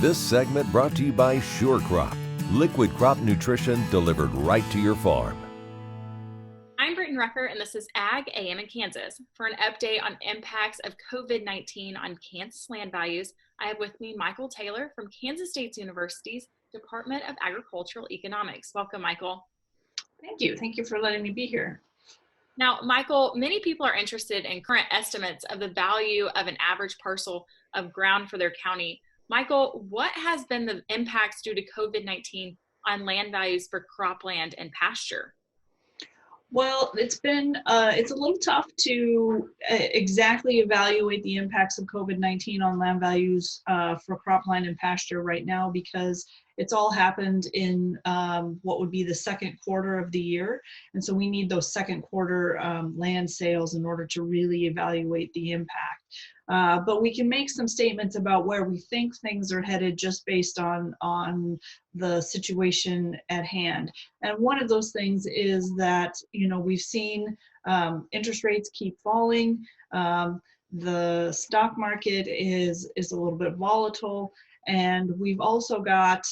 This segment brought to you by Sure Crop, liquid crop nutrition delivered right to your farm. I'm Brityne Rucker, and this is Ag AM in Kansas. For an update on impacts of COVID-19 on Kansas land values, I have with me Mykel Taylor from Kansas State University's Department of Agricultural Economics. Welcome, Mykel. Thank you. Thank you for letting me be here. Now, Mykel, many people are interested in current estimates of the value of an average parcel of ground for their county. Mykel, what has been the impacts due to COVID-19 on land values for cropland and pasture? Well, it's a little tough to exactly evaluate the impacts of COVID-19 on land values for cropland and pasture right now, because it's all happened in what would be the second quarter of the year. And so we need those second quarter land sales in order to really evaluate the impact. But we can make some statements about where we think things are headed just based on the situation at hand. And one of those things is that, we've seen interest rates keep falling. The stock market is a little bit volatile. And we've also got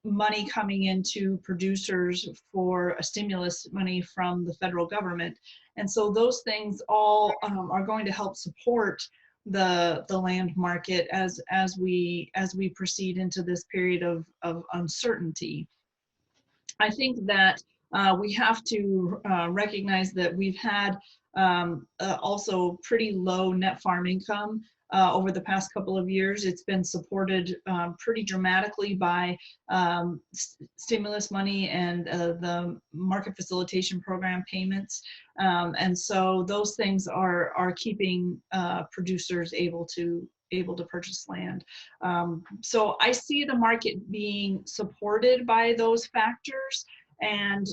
money coming into producers for a stimulus money from the federal government. And so those things all are going to help support the land market as we proceed into this period of uncertainty. I think that we have to recognize that we've had also pretty low net farm income over the past couple of years. It's been supported pretty dramatically by stimulus money and the market facilitation program payments. And so those things are keeping producers able to purchase land. So I see the market being supported by those factors. And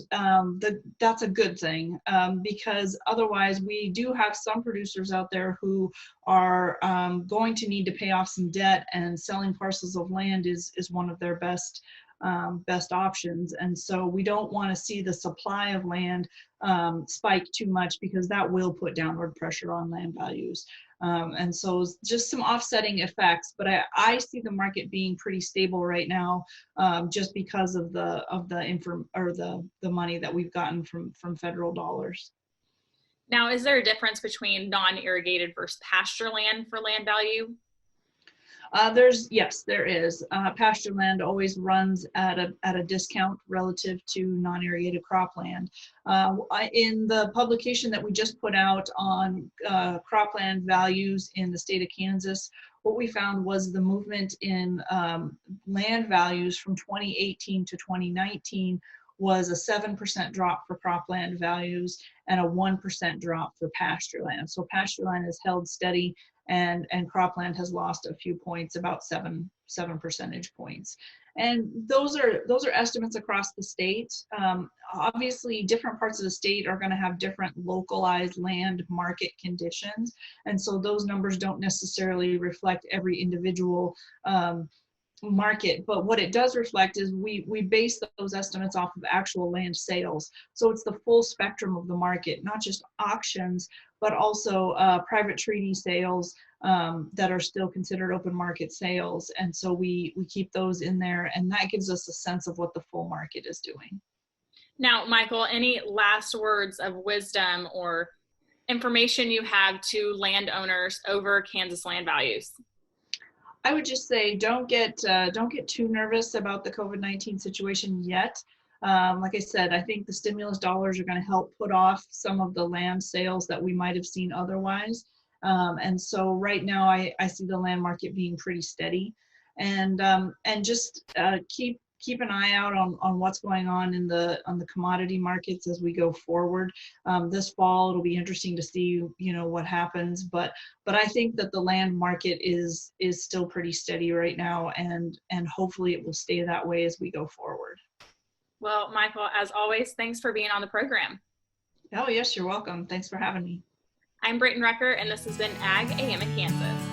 that's a good thing, because otherwise we do have some producers out there who are going to need to pay off some debt, and selling parcels of land is one of their best options. And so we don't want to see the supply of land spike too much, because that will put downward pressure on land values. And so just some offsetting effects, but I see the market being pretty stable right now, just because of the money that we've gotten from federal dollars. Now, is there a difference between non-irrigated versus pasture land for land value? Yes, there is. Pasture land always runs at a discount relative to non-irrigated cropland. In the publication that we just put out on cropland values in the state of Kansas, what we found was the movement in land values from 2018 to 2019 was a 7% drop for cropland values and a 1% drop for pasture land. So pasture land has held steady, and cropland has lost a few points, about seven percentage points. And those are estimates across the state. Obviously, different parts of the state are going to have different localized land market conditions, and so those numbers don't necessarily reflect every individual market. But what it does reflect is we base those estimates off of actual land sales. So it's the full spectrum of the market, not just auctions, but also private treaty sales that are still considered open market sales. And so we keep those in there, and that gives us a sense of what the full market is doing. Now, Mykel, any last words of wisdom or information you have to landowners over Kansas land values? I would just say don't get too nervous about the COVID-19 situation yet. Like I said, I think the stimulus dollars are going to help put off some of the land sales that we might have seen otherwise. And so right now I see the land market being pretty steady, and just keep an eye out on what's going on on the commodity markets as we go forward. This fall it'll be interesting to see what happens, but I think that the land market is still pretty steady right now, and hopefully it will stay that way as we go forward. Well, Mykel, as always, thanks for being on the program. Oh yes, you're welcome. Thanks for having me. I'm Brityne Rucker, and this has been Ag AM in Kansas.